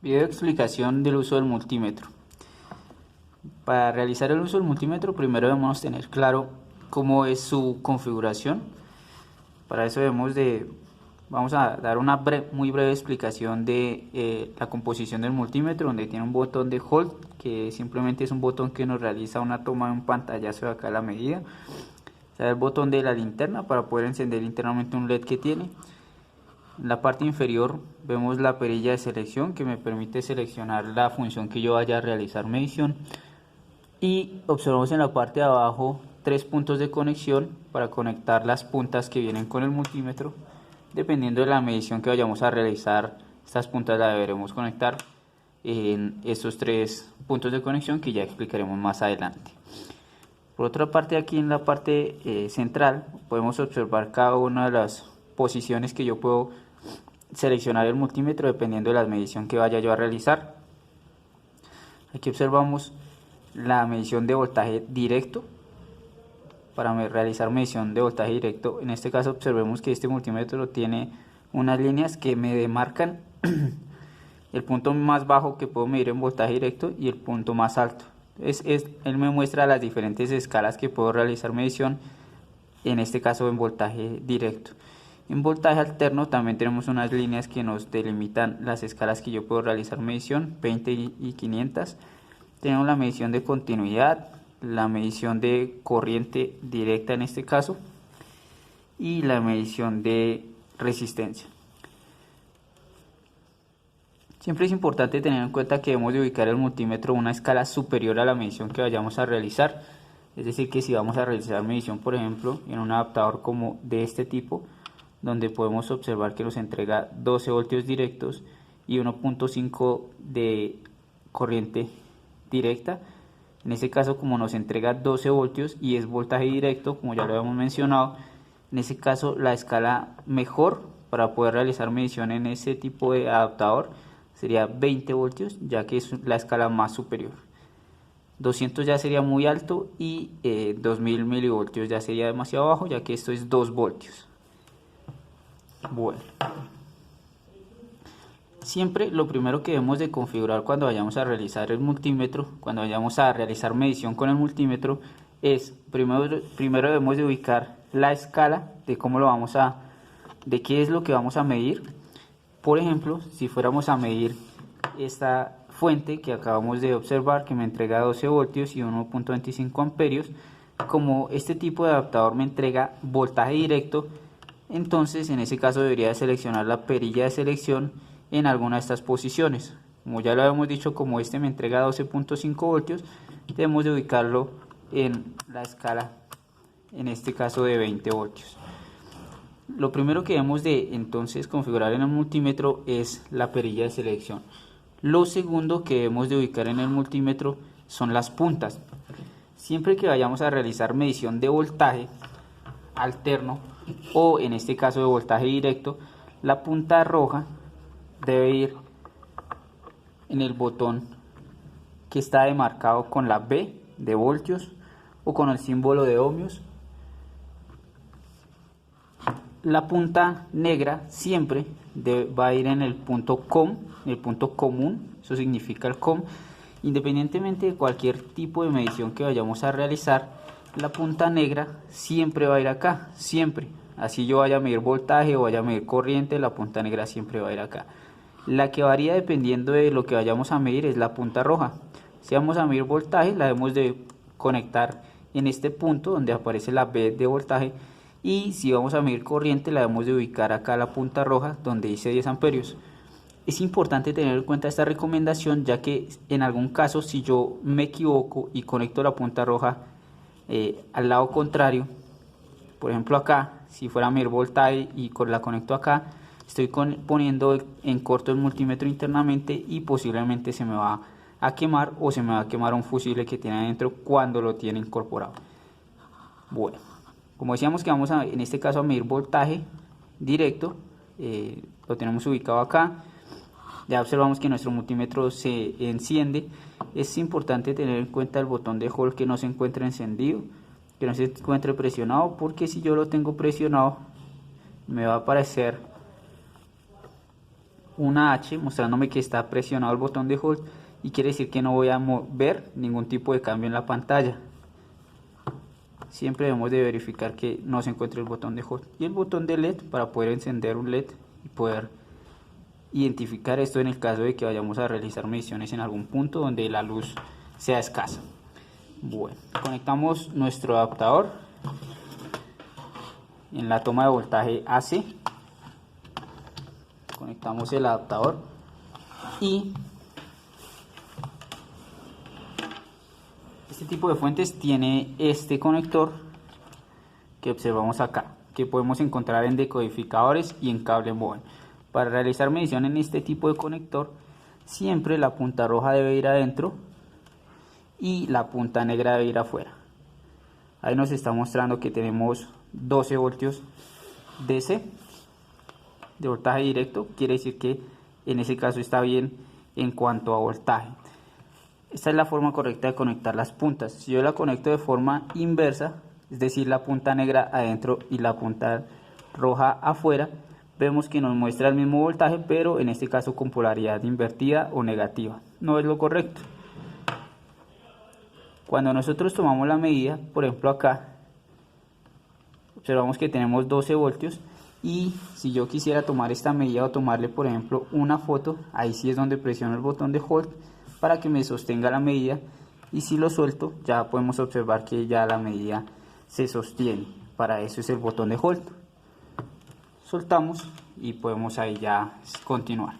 Video explicación del uso del multímetro. Para realizar el uso del multímetro, primero debemos tener claro cómo es su configuración. Para eso vamos a dar una muy breve explicación de la composición del multímetro, donde tiene un botón de hold, que simplemente es un botón que nos realiza una toma de un pantallazo de acá la medida. Está el botón de la linterna para poder encender internamente un LED que tiene. En la parte inferior vemos la perilla de selección que me permite seleccionar la función que yo vaya a realizar medición, y observamos en la parte de abajo 3 puntos de conexión para conectar las puntas que vienen con el multímetro. Dependiendo de la medición que vayamos a realizar, estas puntas las deberemos conectar en estos 3 puntos de conexión que ya explicaremos más adelante. Por otra parte, aquí en la parte central podemos observar cada una de las posiciones que yo puedo seleccionar el multímetro dependiendo de la medición que vaya yo a realizar. Aquí observamos la medición de voltaje directo. Para realizar medición de voltaje directo, en este caso observemos que este multímetro tiene unas líneas que me demarcan el punto más bajo que puedo medir en voltaje directo y el punto más alto. Él me muestra las diferentes escalas que puedo realizar medición, en este caso en voltaje directo. En voltaje alterno también tenemos unas líneas que nos delimitan las escalas que yo puedo realizar medición, 20 y 500. Tenemos la medición de continuidad, la medición de corriente directa en este caso, y la medición de resistencia. Siempre es importante tener en cuenta que debemos de ubicar el multímetro a una escala superior a la medición que vayamos a realizar. Es decir, que si vamos a realizar medición, por ejemplo, en un adaptador como de este tipo, donde podemos observar que nos entrega 12 voltios directos y 1.5 de corriente directa. En este caso, como nos entrega 12 voltios y es voltaje directo, como ya lo habíamos mencionado, en ese caso la escala mejor para poder realizar medición en ese tipo de adaptador sería 20 voltios, ya que es la escala más superior. 200 ya sería muy alto y 2000 milivoltios ya sería demasiado bajo, ya que esto es 2 voltios. Bueno, siempre lo primero que debemos de configurar cuando vayamos a realizar el multímetro, cuando vayamos a realizar medición con el multímetro, es primero debemos de ubicar la escala de de qué es lo que vamos a medir. Por ejemplo, si fuéramos a medir esta fuente que acabamos de observar, que me entrega 12 voltios y 1.25 amperios, como este tipo de adaptador me entrega voltaje directo, entonces en ese caso debería seleccionar la perilla de selección en alguna de estas posiciones. Como ya lo habíamos dicho, como este me entrega 12.5 voltios, debemos de ubicarlo en la escala, en este caso de 20 voltios. Lo primero que debemos de entonces configurar en el multímetro es la perilla de selección. Lo segundo que debemos de ubicar en el multímetro son las puntas. Siempre que vayamos a realizar medición de voltaje alterno o en este caso de voltaje directo, la punta roja debe ir en el botón que está demarcado con la B de voltios o con el símbolo de ohmios. La punta negra siempre va a ir en el punto COM, el punto común, eso significa el COM. Independientemente de cualquier tipo de medición que vayamos a realizar, la punta negra siempre va a ir acá, siempre. Así yo vaya a medir voltaje o vaya a medir corriente, la punta negra siempre va a ir acá. La que varía dependiendo de lo que vayamos a medir es la punta roja. Si vamos a medir voltaje, la debemos de conectar en este punto donde aparece la B de voltaje. Y si vamos a medir corriente, la debemos de ubicar acá la punta roja donde dice 10 amperios. Es importante tener en cuenta esta recomendación, ya que en algún caso si yo me equivoco y conecto la punta roja al lado contrario, por ejemplo acá, si fuera a medir voltaje y la conecto acá, estoy poniendo en corto el multímetro internamente y posiblemente se me va a quemar o se me va a quemar un fusible que tiene adentro cuando lo tiene incorporado. Bueno, como decíamos que vamos en este caso a medir voltaje directo, lo tenemos ubicado acá. Ya observamos que nuestro multímetro se enciende. Es importante tener en cuenta el botón de hold que no se encuentre encendido, que no se encuentre presionado, porque si yo lo tengo presionado me va a aparecer una H mostrándome que está presionado el botón de hold, y quiere decir que no voy a ver ningún tipo de cambio en la pantalla. Siempre debemos de verificar que no se encuentre el botón de hold y el botón de LED para poder encender un LED y poder identificar esto en el caso de que vayamos a realizar mediciones en algún punto donde la luz sea escasa. Bueno, conectamos nuestro adaptador en la toma de voltaje AC. Conectamos el adaptador y este tipo de fuentes tiene este conector que observamos acá, que podemos encontrar en decodificadores y en cable móvil. Para realizar medición en este tipo de conector, siempre la punta roja debe ir adentro y la punta negra debe ir afuera. Ahí nos está mostrando que tenemos 12 voltios DC de voltaje directo, quiere decir que en ese caso está bien en cuanto a voltaje. Esta es la forma correcta de conectar las puntas. Si yo la conecto de forma inversa, es decir, la punta negra adentro y la punta roja afuera, vemos que nos muestra el mismo voltaje, pero en este caso con polaridad invertida o negativa. No es lo correcto. Cuando nosotros tomamos la medida, por ejemplo acá, observamos que tenemos 12 voltios, y si yo quisiera tomar esta medida o tomarle por ejemplo una foto, ahí sí es donde presiono el botón de hold para que me sostenga la medida, y si lo suelto ya podemos observar que ya la medida se sostiene. Para eso es el botón de hold. Soltamos y podemos ahí ya continuar.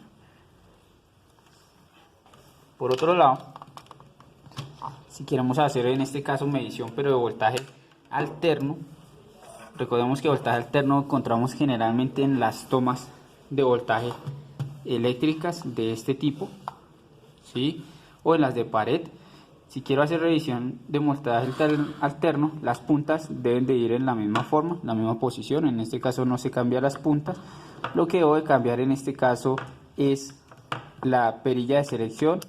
Por otro lado, si queremos hacer en este caso medición pero de voltaje alterno, recordemos que voltaje alterno encontramos generalmente en las tomas de voltaje eléctricas de este tipo, ¿sí? O en las de pared. Si quiero hacer revisión de voltaje alterno, las puntas deben de ir en la misma forma, la misma posición. En este caso no se cambian las puntas. Lo que debo de cambiar en este caso es la perilla de selección,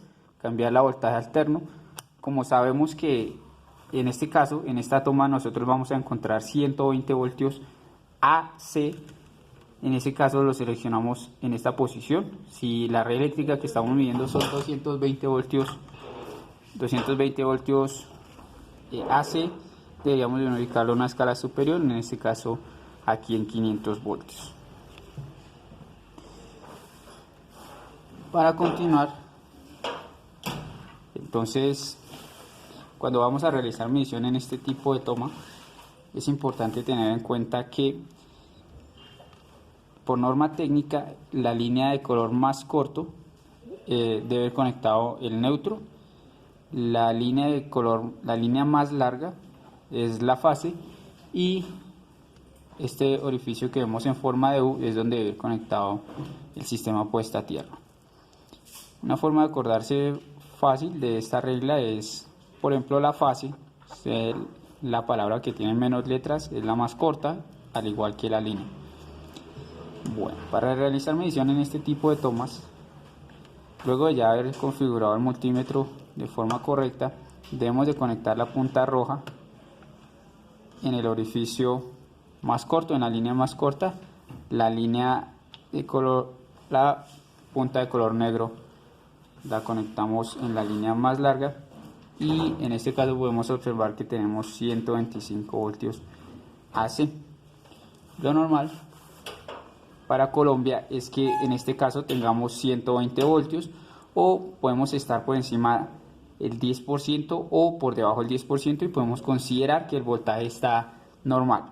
cambiar la voltaje alterno. Como sabemos que en este caso, en esta toma nosotros vamos a encontrar 120 voltios AC. En ese caso lo seleccionamos en esta posición. Si la red eléctrica que estamos midiendo son 220 voltios AC, deberíamos de ubicarlo en una escala superior, en este caso aquí en 500 voltios. Para continuar, entonces, cuando vamos a realizar medición en este tipo de toma, es importante tener en cuenta que por norma técnica la línea de color más corto debe ir conectado el neutro. La línea más larga es la fase, y este orificio que vemos en forma de U es donde debe ir conectado el sistema puesta a tierra. Una forma de acordarse fácil de esta regla es, por ejemplo, la fase, la palabra que tiene menos letras es la más corta, al igual que la línea. Bueno, para realizar medición en este tipo de tomas, luego de ya haber configurado el multímetro de forma correcta, debemos de conectar la punta roja en el orificio más corto, en la línea más corta, la punta de color negro la conectamos en la línea más larga, y en este caso podemos observar que tenemos 125 voltios AC. Lo normal para Colombia es que en este caso tengamos 120 voltios, o podemos estar por encima el 10% o por debajo del 10%, y podemos considerar que el voltaje está normal.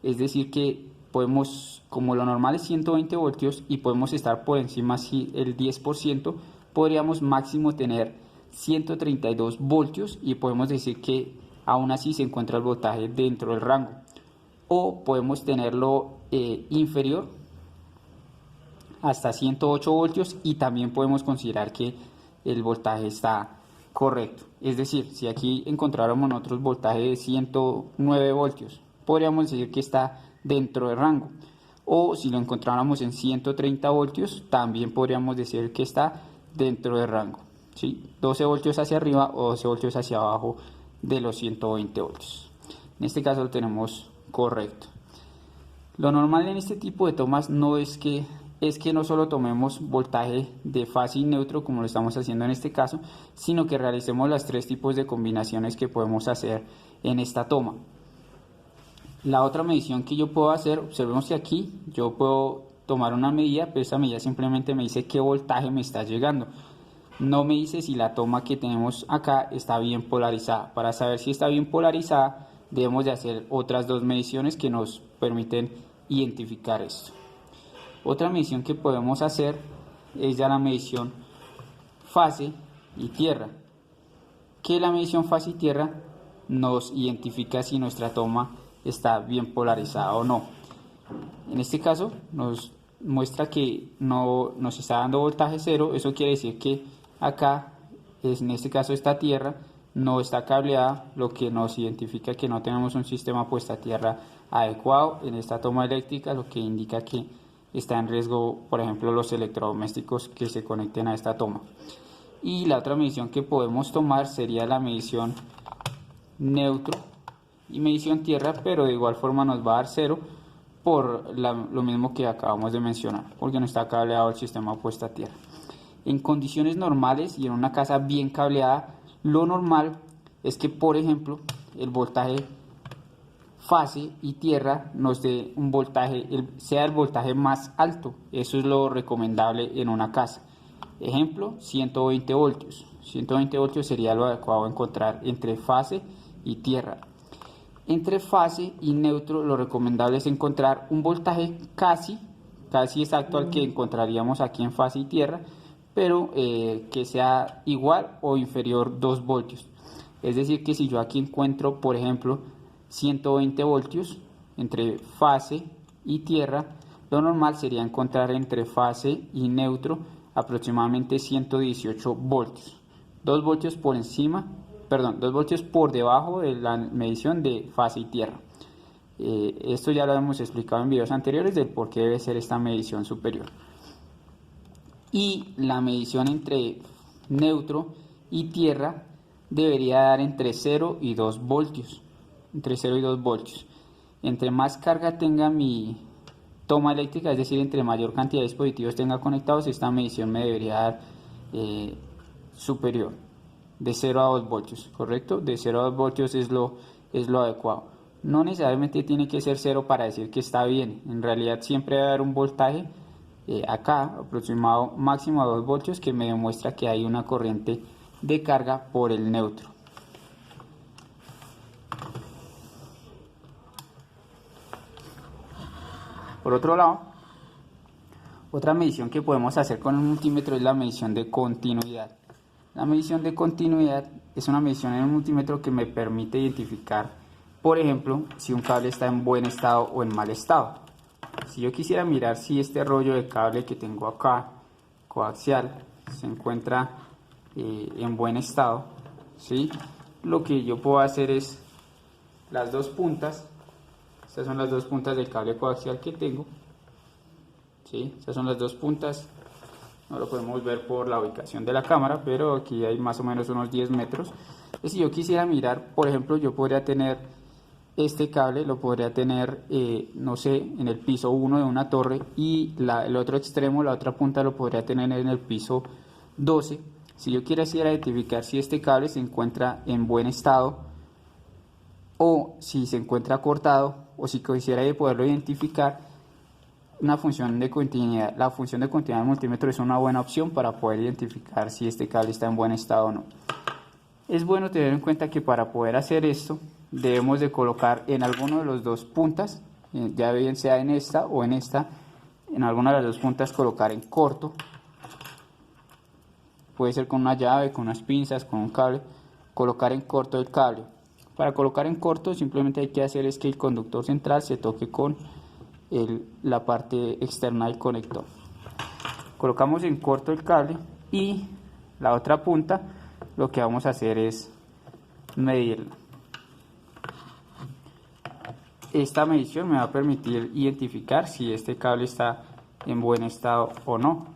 Es decir que podemos, como lo normal es 120 voltios y podemos estar por encima el 10%, podríamos máximo tener 132 voltios y podemos decir que aún así se encuentra el voltaje dentro del rango. O podemos tenerlo inferior hasta 108 voltios y también podemos considerar que el voltaje está correcto. Es decir, si aquí encontráramos nosotros voltaje de 109 voltios, podríamos decir que está dentro del rango. O si lo encontráramos en 130 voltios, también podríamos decir que está dentro del rango, ¿sí? 12 voltios hacia arriba o 12 voltios hacia abajo de los 120 voltios. En este caso lo tenemos correcto. Lo normal en este tipo de tomas no es que es que no solo tomemos voltaje de fase y neutro como lo estamos haciendo en este caso, sino que realicemos las tres tipos de combinaciones que podemos hacer en esta toma. La otra medición que yo puedo hacer, observemos que aquí yo puedo tomar una medida, pero esa medida simplemente me dice qué voltaje me está llegando. No me dice si la toma que tenemos acá está bien polarizada. Para saber si está bien polarizada, debemos de hacer otras dos mediciones que nos permiten identificar esto. Otra medición que podemos hacer es ya la medición fase y tierra, que la medición fase y tierra nos identifica si nuestra toma está bien polarizada o no. En este caso nos muestra que no nos está dando voltaje cero. Eso quiere decir que acá, en este caso esta tierra no está cableada, lo que nos identifica que no tenemos un sistema puesta a tierra adecuado en esta toma eléctrica, lo que indica que está en riesgo, por ejemplo, los electrodomésticos que se conecten a esta toma. Y la otra medición que podemos tomar sería la medición neutro y medición tierra, pero de igual forma nos va a dar cero por lo mismo que acabamos de mencionar, porque no está cableado el sistema puesta a tierra. En condiciones normales y en una casa bien cableada, lo normal es que, por ejemplo, el voltaje fase y tierra nos dé un voltaje, sea el voltaje más alto. Eso es lo recomendable en una casa. Ejemplo, 120 voltios. 120 voltios sería lo adecuado encontrar entre fase y tierra. Entre fase y neutro, lo recomendable es encontrar un voltaje casi exacto al que encontraríamos aquí en fase y tierra, pero que sea igual o inferior 2 voltios. Es decir, que si yo aquí encuentro, por ejemplo, 120 voltios entre fase y tierra, lo normal sería encontrar entre fase y neutro aproximadamente 118 voltios. 2 voltios por encima, perdón, 2 voltios por debajo de la medición de fase y tierra. Esto ya lo hemos explicado en videos anteriores del por qué debe ser esta medición superior. Y la medición entre neutro y tierra debería dar entre 0 y 2 voltios. Entre 0 y 2 voltios. Entre más carga tenga mi toma eléctrica, es decir, entre mayor cantidad de dispositivos tenga conectados, esta medición me debería dar superior, de 0 a 2 voltios, ¿correcto? De 0 a 2 voltios es lo adecuado. No necesariamente tiene que ser 0 para decir que está bien. En realidad siempre debe haber un voltaje acá aproximado máximo a 2 voltios que me demuestra que hay una corriente de carga por el neutro. Por otro lado, otra medición que podemos hacer con un multímetro es la medición de continuidad. La medición de continuidad es una medición en un multímetro que me permite identificar, por ejemplo, si un cable está en buen estado o en mal estado. Si yo quisiera mirar si este rollo de cable que tengo acá, coaxial, se encuentra en buen estado, ¿sí? Lo que yo puedo hacer es las dos puntas. Estas son las dos puntas del cable coaxial que tengo, ¿sí? Estas son las dos puntas. No lo podemos ver por la ubicación de la cámara, pero aquí hay más o menos unos 10 metros. Entonces, si yo quisiera mirar, por ejemplo, yo podría tener este cable, lo podría tener, no sé, en el piso 1 de una torre, y el otro extremo, la otra punta, lo podría tener en el piso 12. Si yo quisiera identificar si este cable se encuentra en buen estado o si se encuentra cortado, o si quisiera poderlo identificar, una función de continuidad, la función de continuidad del multímetro es una buena opción para poder identificar si este cable está en buen estado o no. Es bueno tener en cuenta que para poder hacer esto debemos de colocar en alguno de los dos puntas, ya bien sea en esta o en esta, en alguna de las dos puntas colocar en corto. Puede ser con una llave, con unas pinzas, con un cable, colocar en corto el cable. Para colocar en corto simplemente hay que hacer es que el conductor central se toque con la parte externa del conector. Colocamos en corto el cable y la otra punta lo que vamos a hacer es medirla. Esta medición me va a permitir identificar si este cable está en buen estado o no.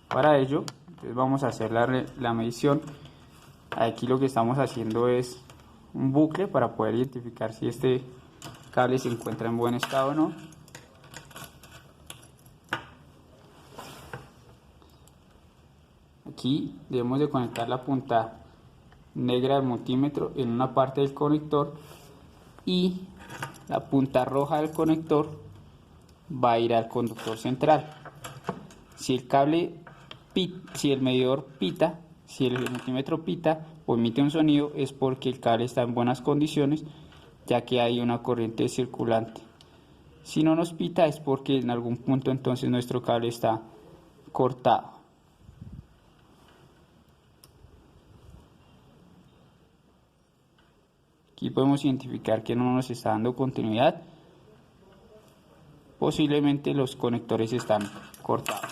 Para ello, entonces vamos a hacer la medición. Aquí lo que estamos haciendo es un bucle para poder identificar si este cable se encuentra en buen estado o no. Aquí debemos de conectar la punta negra del multímetro en una parte del conector y la punta roja del conector va a ir al conductor central. Si el medidor pita, si el multímetro pita o emite un sonido, es porque el cable está en buenas condiciones, ya que hay una corriente circulante. Si no nos pita, es porque en algún punto entonces nuestro cable está cortado. Aquí podemos identificar que no nos está dando continuidad. Posiblemente los conectores están cortados.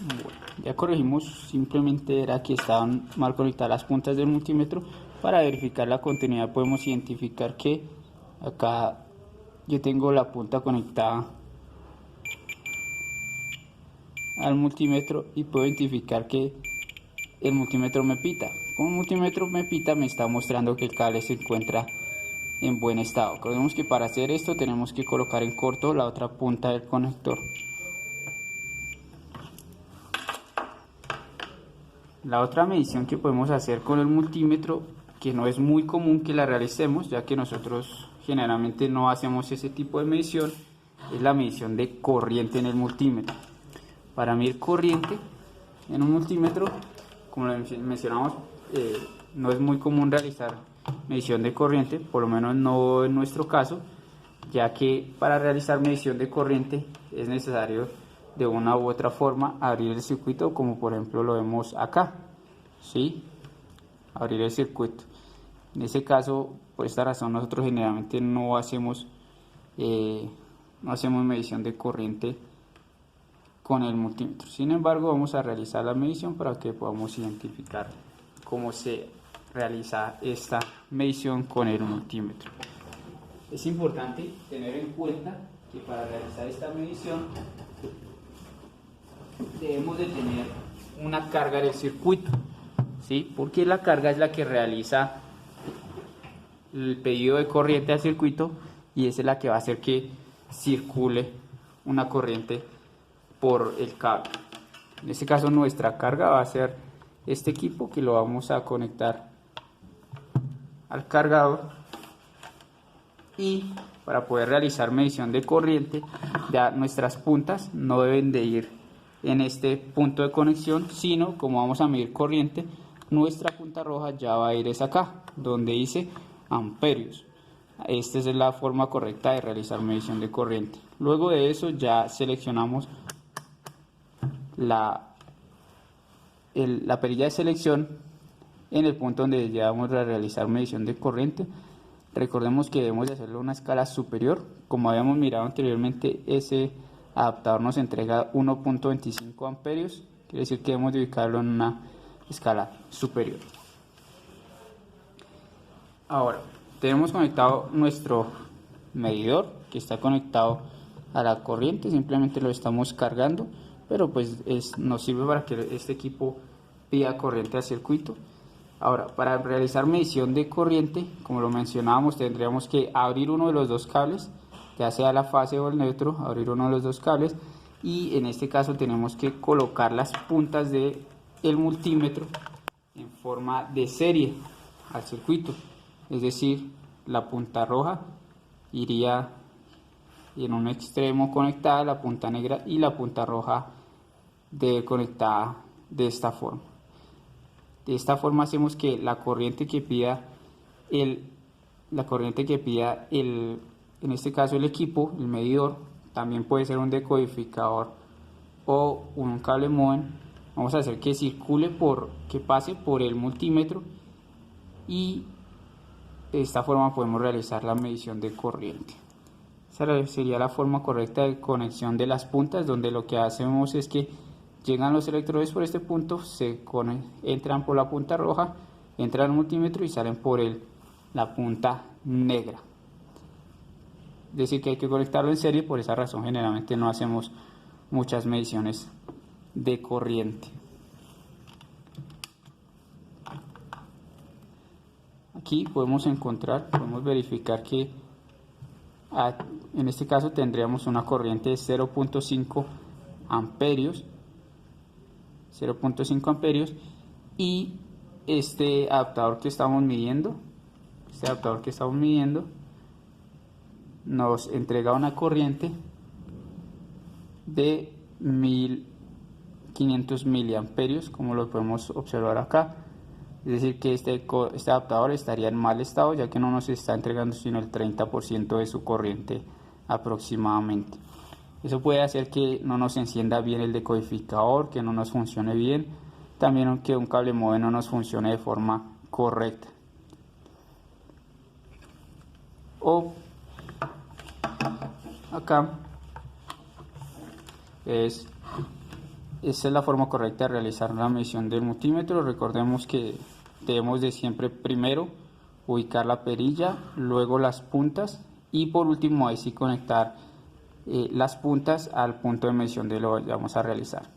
Bueno, ya corregimos, simplemente era que estaban mal conectadas las puntas del multímetro. Para verificar la continuidad podemos identificar que acá yo tengo la punta conectada al multímetro y puedo identificar que el multímetro me pita. Como el multímetro me pita, me está mostrando que el cable se encuentra en buen estado. Recordemos que para hacer esto tenemos que colocar en corto la otra punta del conector. La otra medición que podemos hacer con el multímetro, que no es muy común que la realicemos, ya que nosotros generalmente no hacemos ese tipo de medición, es la medición de corriente en el multímetro. Para medir corriente en un multímetro, como lo mencionamos, no es muy común realizar medición de corriente, por lo menos no en nuestro caso, ya que para realizar medición de corriente es necesario de una u otra forma abrir el circuito, como por ejemplo lo vemos acá, ¿sí? Abrir el circuito. En este caso, por esta razón, nosotros generalmente no hacemos medición de corriente con el multímetro. Sin embargo, vamos a realizar la medición para que podamos identificar cómo se realiza esta medición con el multímetro. Es importante tener en cuenta que para realizar esta medición debemos de tener una carga del circuito, ¿sí? Porque la carga es la que realiza el pedido de corriente al circuito y esa es la que va a hacer que circule una corriente por el cable. En este caso nuestra carga va a ser este equipo, que lo vamos a conectar al cargador, y para poder realizar medición de corriente ya nuestras puntas no deben de ir en este punto de conexión, sino como vamos a medir corriente, nuestra punta roja ya va a ir es acá donde dice amperios. Esta es la forma correcta de realizar medición de corriente. Luego de eso ya seleccionamos la perilla de selección en el punto donde ya vamos a realizar medición de corriente. Recordemos que debemos de hacerlo a una escala superior. Como habíamos mirado anteriormente, ese adaptador nos entrega 1.25 amperios, quiere decir que debemos de ubicarlo en una escala superior. Ahora tenemos conectado nuestro medidor, que está conectado a la corriente, simplemente lo estamos cargando, pero pues nos sirve para que este equipo pida corriente al circuito. Ahora, para realizar medición de corriente, como lo mencionábamos, tendríamos que abrir uno de los dos cables, ya sea la fase o el neutro, abrir uno de los dos cables, y en este caso tenemos que colocar las puntas del multímetro en forma de serie al circuito, es decir, la punta roja iría en un extremo conectada, la punta negra y la punta roja conectada de esta forma. De esta forma hacemos que la corriente que pida en este caso el equipo, el medidor, también puede ser un decodificador o un cable modem. Vamos a hacer que circule que pase por el multímetro, y de esta forma podemos realizar la medición de corriente. Esa sería la forma correcta de conexión de las puntas, donde lo que hacemos es que llegan los electrodes por este punto, entran por la punta roja, entran al multímetro y salen por la punta negra. Es decir, que hay que conectarlo en serie, por esa razón generalmente no hacemos muchas mediciones de corriente. Aquí podemos verificar que en este caso tendríamos una corriente de 0.5 amperios 0.5 amperios, y este adaptador que estamos midiendo, nos entrega una corriente de 1500 miliamperios, como lo podemos observar acá. Es decir, que este adaptador estaría en mal estado, ya que no nos está entregando sino el 30% de su corriente aproximadamente. Eso puede hacer que no nos encienda bien el decodificador, que no nos funcione bien, también que un cable MOVE no nos funcione de forma correcta. O acá esta es la forma correcta de realizar la medición del multímetro. Recordemos que debemos de siempre primero ubicar la perilla, luego las puntas y por último ahí sí conectar las puntas al punto de medición de lo que vamos a realizar.